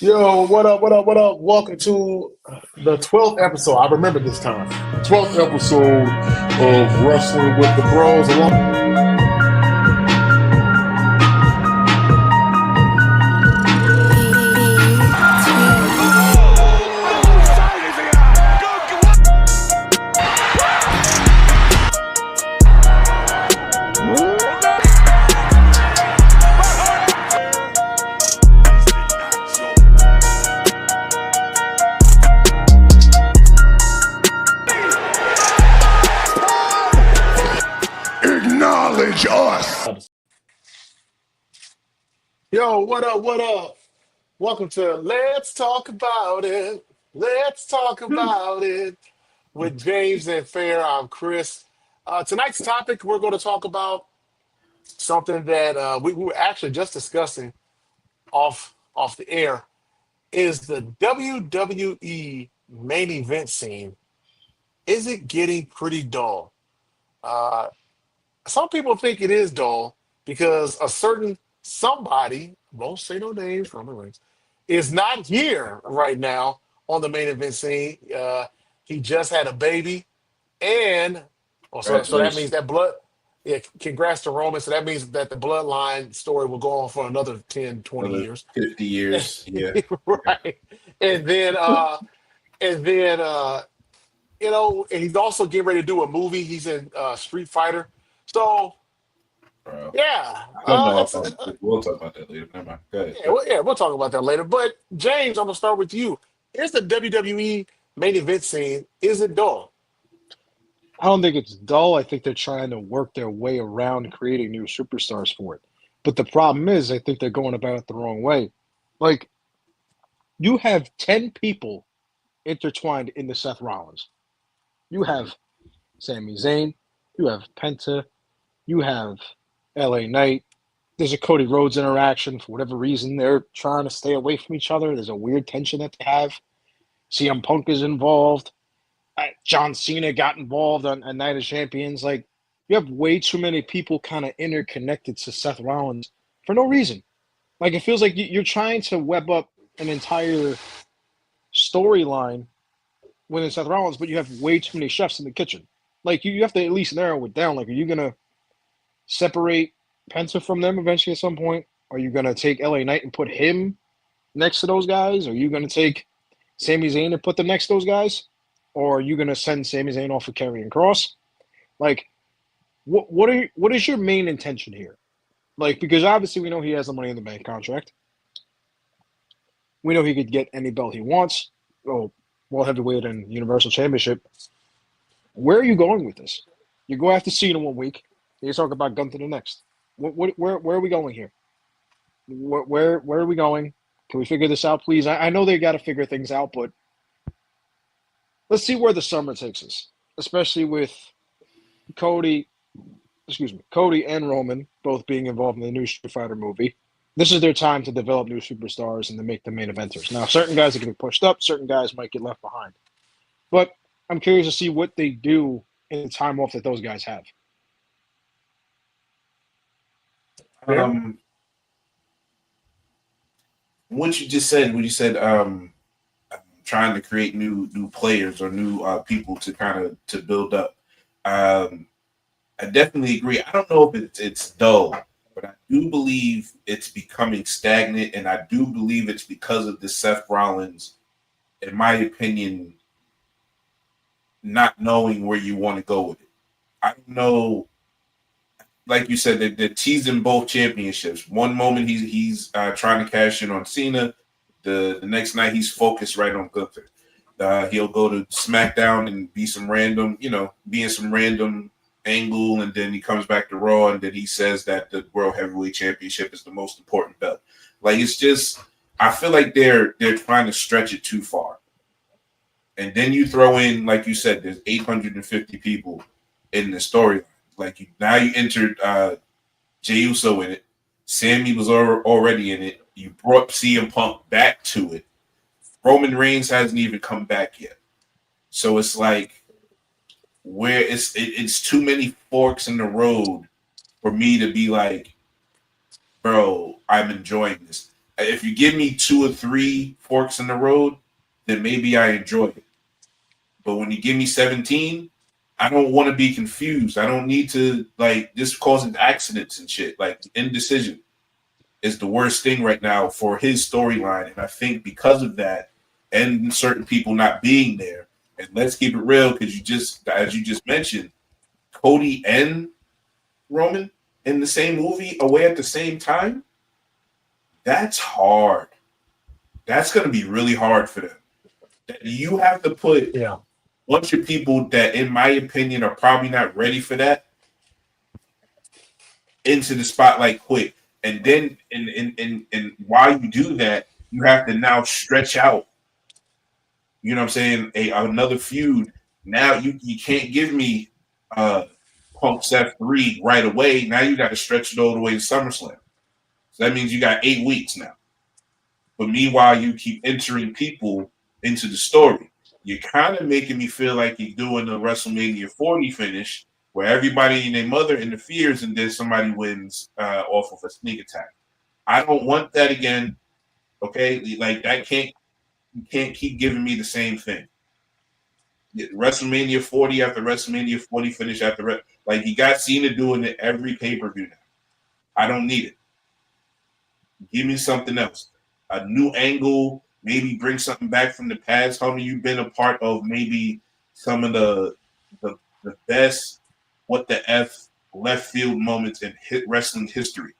Yo, what up, what up, what up? Welcome to the 12th episode. I remember this time. 12th episode of Wrestling with the Bros. Acknowledge us. Yo, what up, what up? Welcome to Let's Talk About It. Let's talk about it with James and Fair. I'm Chris. Tonight's topic, we're going to talk about something that we were actually just discussing off the air. Is the WWE main event scene, is it getting pretty dull? Uh, some people think it is dull because a certain somebody, won't say no names, Roman Reigns, is not here right now on the main event scene. He just had a baby, and so that means Congratulations. that blood. Yeah, congrats to Roman. So that means that the bloodline story will go on for another 10, 20 Another years. 50 years. Yeah. Yeah. Right. And then and then and he's also getting ready to do a movie. He's in Street Fighter. So Bro. yeah, I don't know it's if we'll talk about that later. Never mind. Go ahead. yeah, we'll talk about that later. But James, I'm gonna start with you. Here's the WWE main event scene. Is it dull? I don't think it's dull. I think they're trying to work their way around creating new superstars for it. But the problem is, I think they're going about it the wrong way. Like, you have 10 people intertwined into Seth Rollins. You have Sami Zayn, you have Penta, you have LA Knight. There's a Cody Rhodes interaction. For whatever reason, they're trying to stay away from each other. There's a weird tension that they have. CM Punk is involved. John Cena got involved on Night of Champions. Like, you have way too many people kind of interconnected to Seth Rollins for no reason. Like, it feels like you're trying to web up an entire storyline within Seth Rollins, but you have way too many chefs in the kitchen. Like, you have to at least narrow it down. Like, are you going to separate Penta from them eventually at some point? Are you going to take LA Knight and put him next to those guys? Are you going to take Sami Zayn and put them next to those guys? Or are you going to send Sami Zayn off for Karrion Kross? Like, what is your main intention here? Like, because obviously we know he has the Money in the Bank contract. We know he could get any belt he wants. Oh, World Heavyweight and Universal Championship. Where are you going with this? You go after Cena 1 week, and you talk about Gunther the next. Where are we going here? Where are we going? Can we figure this out, please? I know they got to figure things out, but let's see where the summer takes us, especially with Cody and Roman both being involved in the new Street Fighter movie. This is their time to develop new superstars and to make them main eventers. Now, certain guys are getting pushed up, certain guys might get left behind. But I'm curious to see what they do in the time off that those guys have. Fair? Um, what you just said, when you said trying to create new players or new people to kind of to build up. I definitely agree. I don't know if it's dull, but I do believe it's becoming stagnant, and I do believe it's because of the Seth Rollins, in my opinion, not knowing where you want to go with it. I don't know. Like you said, they're teasing both championships. One moment he's trying to cash in on Cena. The next night he's focused right on Gunther. He'll go to SmackDown and be in some random angle, and then he comes back to Raw, and then he says that the World Heavyweight Championship is the most important belt. Like, it's just, I feel like they're trying to stretch it too far. And then you throw in, like you said, there's 850 people in the story. Like, now you entered Jey Uso in it. Sammy was already in it. You brought CM Punk back to it. Roman Reigns hasn't even come back yet. So it's like, where it's too many forks in the road for me to be like, bro, I'm enjoying this. If you give me 2 or 3 forks in the road, then maybe I enjoy it. But when you give me 17, I don't want to be confused. I don't need to like this causes accidents and shit. Like indecision is the worst thing right now for his storyline. And I think because of that and certain people not being there, and let's keep it real, because you just as you just mentioned, Cody and Roman in the same movie away at the same time, that's hard. That's gonna be really hard for them. You have to put a Yeah. bunch of people that, in my opinion, are probably not ready for that into the spotlight quick. And then and while you do that, you have to now stretch out, you know what I'm saying, another feud. Now you can't give me Punk Seth 3 right away. Now you got to stretch it all the way to SummerSlam. So that means you got 8 weeks now. But meanwhile, you keep entering people into the story. You're kind of making me feel like you're doing the WrestleMania 40 finish where everybody and their mother interferes and then somebody wins off of a sneak attack. I don't want that again. Okay, like that can't you can't keep giving me the same thing. WrestleMania 40 after WrestleMania 40 finish after like you got Cena doing it every pay per view now. I don't need it. Give me something else, a new angle. Maybe bring something back from the past. Homie, you've been a part of maybe some of the best what the f left field moments in hit wrestling history.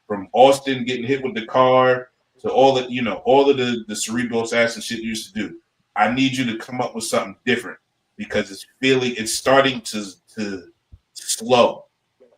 From Austin getting hit with the car to all the all of the cerebral assassin shit you used to do. I need you to come up with something different because it's starting to slow,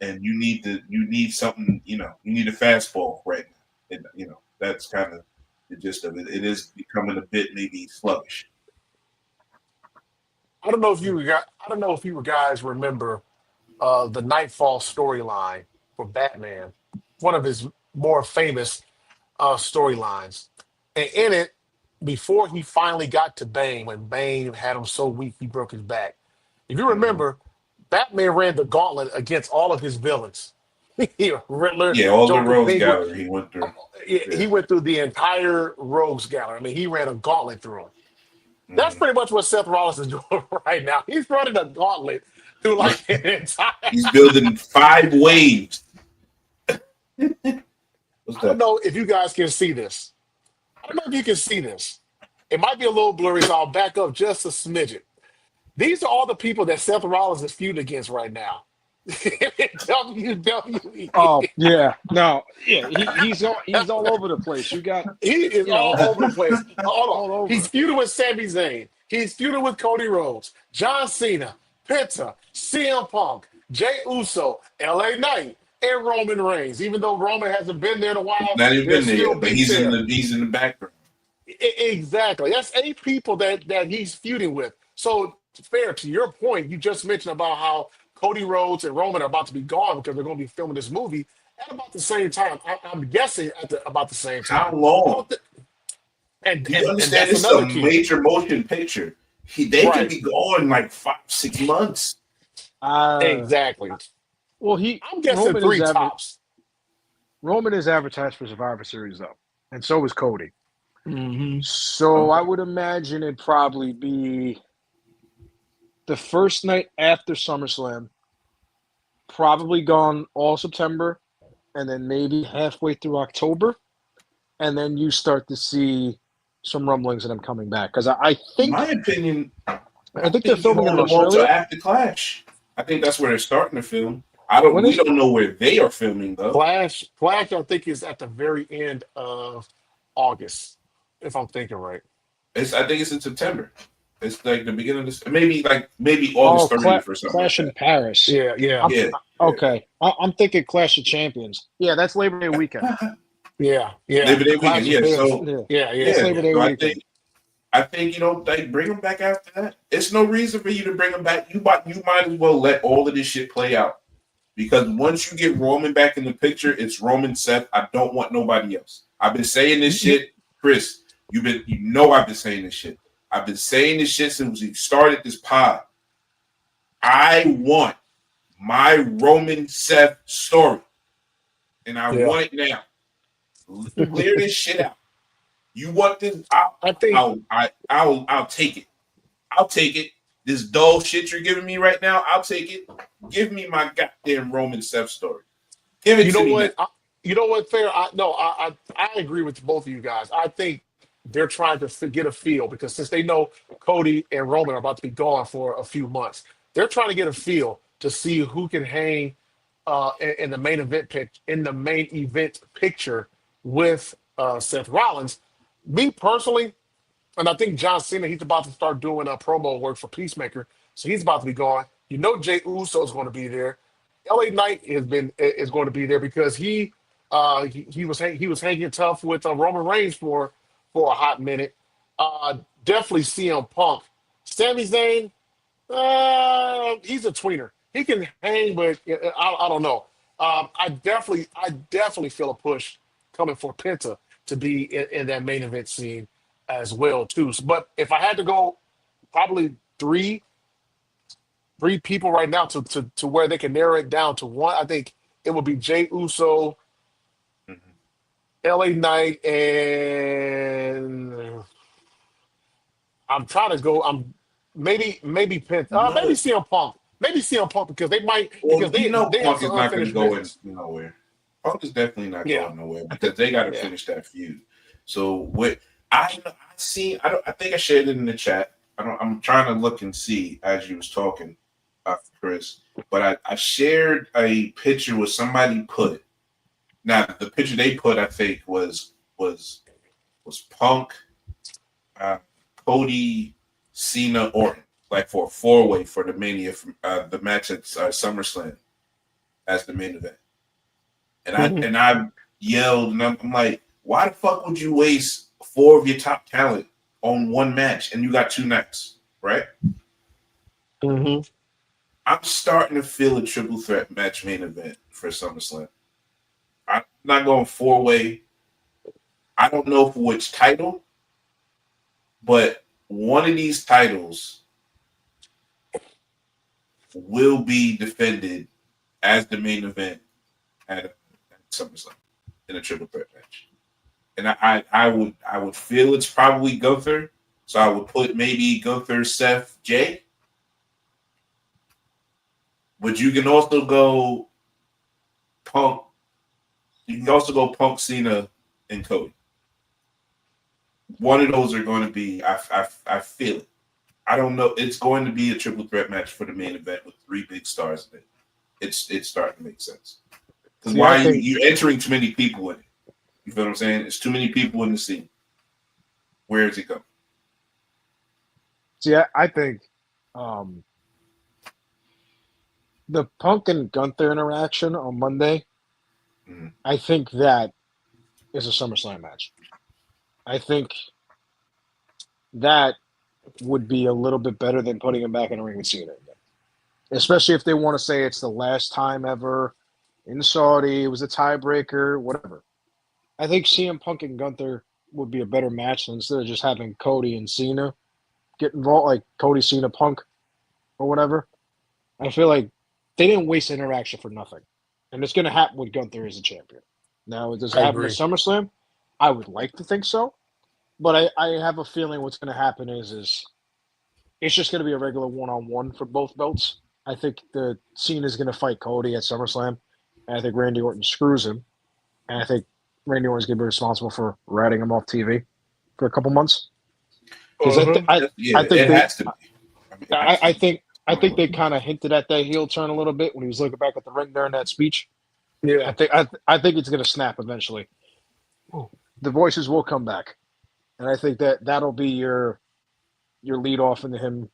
and you need something, you need a fastball right now. And that's kind of the gist of it. It is becoming a bit maybe sluggish. I don't know if you guys remember the Nightfall storyline for Batman, one of his more famous storylines. And in it, before he finally got to Bane, when Bane had him so weak he broke his back. If you Mhm. remember, Batman ran the gauntlet against all of his villains. Riddler, Yeah, all the Joker, rogues Penguin. gallery he went through. He Yeah. went through the entire Rogues Gallery. I mean, he ran a gauntlet through them. That's Mhm. pretty much what Seth Rollins is doing right now. He's running a gauntlet through like an entire. He's building 5 waves. What's I don't that? know if you guys can see this. I don't know if you can see this. It might be a little blurry, so I'll back up just a smidgen. These are all the people that Seth Rollins is feuding against right now. WWE. Oh yeah, no, yeah, he's all over the place. You got, He is you all know, over the place. Hold on. all He's over. feuding with Sami Zayn. He's feuding with Cody Rhodes, John Cena, Penta, CM Punk, Jay Uso, LA Knight, and Roman Reigns. Even though Roman hasn't been there in a while, Not even there's been there still yet, but beef there. he's in the background. Exactly. That's 8 people that he's feuding with. So fair to your point, you just mentioned about how Cody Rhodes and Roman are about to be gone because they're going to be filming this movie at about the same time. I'm guessing about the same How time. I long? don't thi- and Do you and understand? that's This is a another key. major motion picture. They could Right. be gone like 5, 6 months. Uh, Exactly. well, he I'm guessing Roman is three adver- tops. Roman is advertised for Survivor Series though, and so is Cody. Hmm. So I Okay. would imagine it'd probably be the first night after SummerSlam, probably gone all September, and then maybe halfway through October, and then you start to see some rumblings of them coming back. Because I In think my opinion, I I think they're think you filming hold in them on to Australia. after Clash. I think that's where they're starting to film. I don't. When We is don't know where they are filming though. Flash, I think is at the very end of August, if I'm thinking right. I think it's in September. It's like the beginning of this, maybe oh August 30th or something like Clash in that. Paris? Yeah, yeah, I'm Yeah, okay. I'm thinking Clash of Champions. Yeah, that's Labor Day weekend. yeah. yeah, yeah. Labor Day weekend. Clash of Yeah. Paris. So Yeah, Yeah, that's yeah. Labor Day so weekend. I think like bring them back after that. It's no reason for you to bring them back. You might as well let all of this shit play out because once you get Roman back in the picture, it's Roman Seth. I don't want nobody else. I've been saying this You, shit, Chris. I've been saying this shit. I've been saying this shit since we started this pod. I want my Roman Seth story, and I yeah. want it now. Clear this shit out. You want this? I think I'll take it. I'll take it. This dull shit you're giving me right now, I'll take it. Give me my goddamn Roman Seth story. Give it you to know me now. what. You know what, Fair. I agree with both of you guys. I think they're trying to get a feel because since they know Cody and Roman are about to be gone for a few months, they're trying to get a feel to see who can hang in the main event picture with Seth Rollins. Me personally, and I think John Cena, he's about to start doing promo work for Peacemaker, so he's about to be gone. You know, Jay Uso is going to be there. LA Knight is going to be there because he was hanging tough with Roman Reigns for a hot minute. Definitely CM Punk, Sami Zayn. He's a tweener. He can hang, but I don't know. I definitely feel a push coming for Penta to be in that main event scene as well too. But if I had to go, probably three people right now to where they can narrow it down to one. I think it would be Jay Uso, Mhm. LA Knight, and I'm trying to go. Maybe Penta, maybe No, CM Punk, maybe CM Punk because they might well, because you know, they have Punk some is not going to unfinished go in business. nowhere. Punk is definitely not Yeah, going nowhere I think because they got to yeah. finish that feud. So what I see, I don't. I think I shared it in the chat. I don't. I'm trying to look and see as you was talking, Chris. But I shared a picture with somebody put. Now the picture they put, I think, was Punk, uh, Cody, Cena, Orton, like for a 4-way for the Mania, the match at SummerSlam as the main event. And I Hmm. and I yelled, and I'm like, why the fuck would you waste four of your top talent on one match and you got two nights, right? Hmm. I'm starting to feel a triple threat match main event for SummerSlam. I'm not going 4-way. I don't know for which title, but one of these titles will be defended as the main event at SummerSlam in a triple threat match. And I would feel it's probably Gunther. So I would put maybe Gunther, Seth, Jay. But you can also go Punk. You can also go Punk, Cena, and Cody. One of those are going to be. I feel it. I don't know. It's going to be a triple threat match for the main event with three big stars in it. It's starting to make sense. Because See, I why think you're entering too many people in it? You feel what I'm saying? It's too many people in the scene. Where does it go? I think um, the Punk and Gunther interaction on Monday. Mm-hmm. I think that is a SummerSlam match. I think that would be a little bit better than putting him back in the ring with Cena again. Especially if they want to say it's the last time ever in Saudi, it was a tiebreaker, whatever. I think CM Punk and Gunther would be a better match than instead of just having Cody and Cena get involved, like Cody, Cena, Punk, or whatever. I feel like they didn't waste interaction for nothing. And it's going to happen with Gunther as a champion. Now, does it I happen at agree. SummerSlam? I would like to think so. But I have a feeling what's going to happen is it's just going to be a regular one-on-one for both belts. I think the Cena is going to fight Cody at SummerSlam, and I think Randy Orton screws him, and I think Randy Orton's going to be responsible for writing him off TV for a couple months because Uh-huh. I Yeah, think it has to be. I mean, it has to I be. think I think they kind of hinted at that heel turn a little bit when he was looking back at the ring during that speech. Yeah. I think it's going to snap eventually. The voices will come back, and I think that that'll be your lead off into him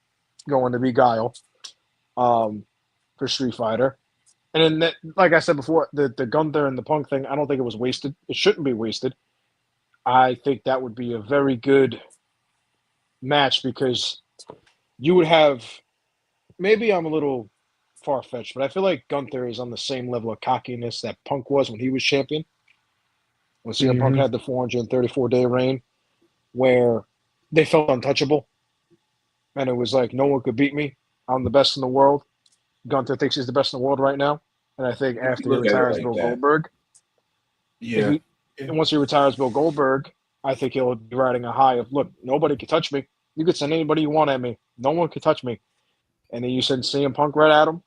going to be Guile for Street Fighter. And then, like I said before, the Gunther and the Punk thing, I don't think it was wasted. It shouldn't be wasted. I think that would be a very good match because you would have. Maybe I'm a little far fetched, but I feel like Gunther is on the same level of cockiness that Punk was when he was champion. When CM Punk Hmm. had the 434-day reign, where they felt untouchable, and it was like no one could beat me. I'm the best in the world. Gunther thinks he's the best in the world right now, and I think You can after he look at it retires like Bill that. Goldberg, Yeah. he Yeah. And once he retires Bill Goldberg, I think he'll be riding a high of, look, nobody can touch me. You could send anybody you want at me. No one can touch me. And then you send CM Punk right at him.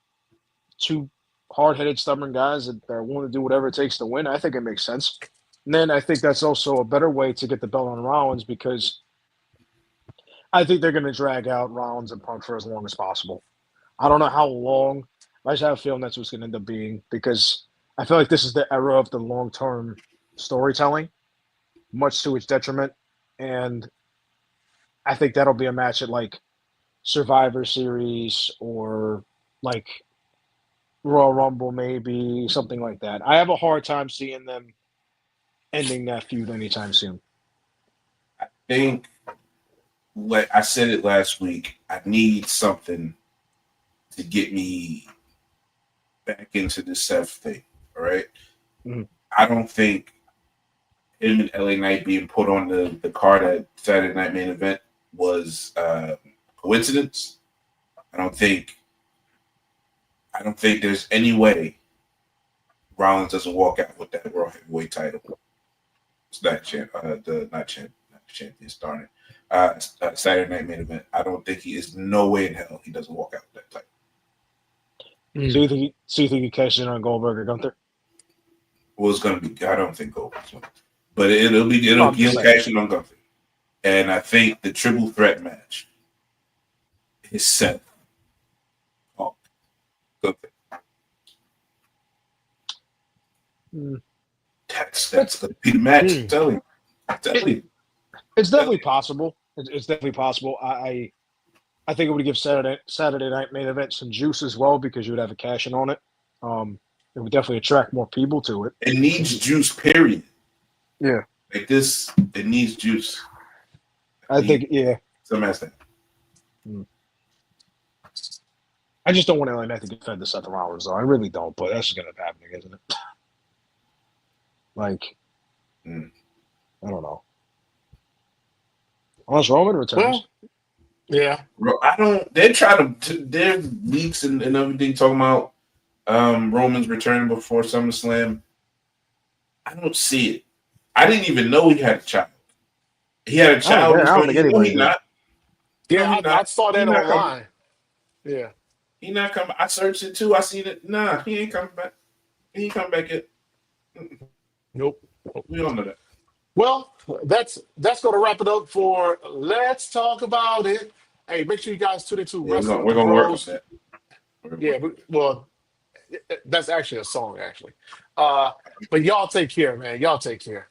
Two hard-headed, stubborn guys that are willing to do whatever it takes to win. I think it makes sense. And then I think that's also a better way to get the belt on Rollins because I think they're going to drag out Rollins and Punk for as long as possible. I don't know how long. I just have a feeling that's what's going to end up being because I feel like this is the era of the long-term storytelling, much to its detriment. And I think that'll be a match at like Survivor Series or like Royal Rumble, maybe something like that. I have a hard time seeing them ending that feud anytime soon. Think, like I said it last week, I need something to get me back into the Seth thing. All right. Mhm. I don't think him and LA Knight being put on the card at Saturday Night Main Event was coincidence. I don't think there's any way Rollins doesn't walk out with that World Heavyweight title. It's not not champions, darn it. Saturday Night Main Event. I don't think he is no way in hell he doesn't walk out with that title. So you think he cashes in on Goldberg or Gunther? Well, it's gonna be. I don't think Goldberg's winning, but it'll I'm just he'll saying. cash in on Gunther, and I think the triple threat match is Seth, Punk, Gunther. Mm. That's gonna be the match. Hmm. I'm telling you. It's definitely possible. It's definitely possible. I think it would give Saturday Night Main Event some juice as well because you would have a cash in on it. It would definitely attract more people to it. It needs juice. Period. Yeah, Like this, it needs juice. I think yeah. Some has that. I just don't want LA Knight to defend the Seth Rollins though. I really don't, but that's just gonna happen, isn't it? Like, Mm. I don't know. Unless Roman returns. Well, yeah. Bro, I don't. They try to. There's leaks and everything talking about Roman's returning before SummerSlam. I don't see it. I didn't even know he had a child. He had a child. I don't think No, anybody he did. not. No, Yeah, he I not. saw He that not coming. online. Yeah. He not coming. I searched it too. I seen it. Nah, he ain't coming back. He ain't coming back yet. Nope. We don't know that. Well, that's going to wrap it up for Let's Talk About It. Hey, make sure you guys tune into Yeah, Wrestling with we're the gonna work on Bros. that. Yeah, well, that's actually a song, actually. But y'all take care, man. Y'all take care.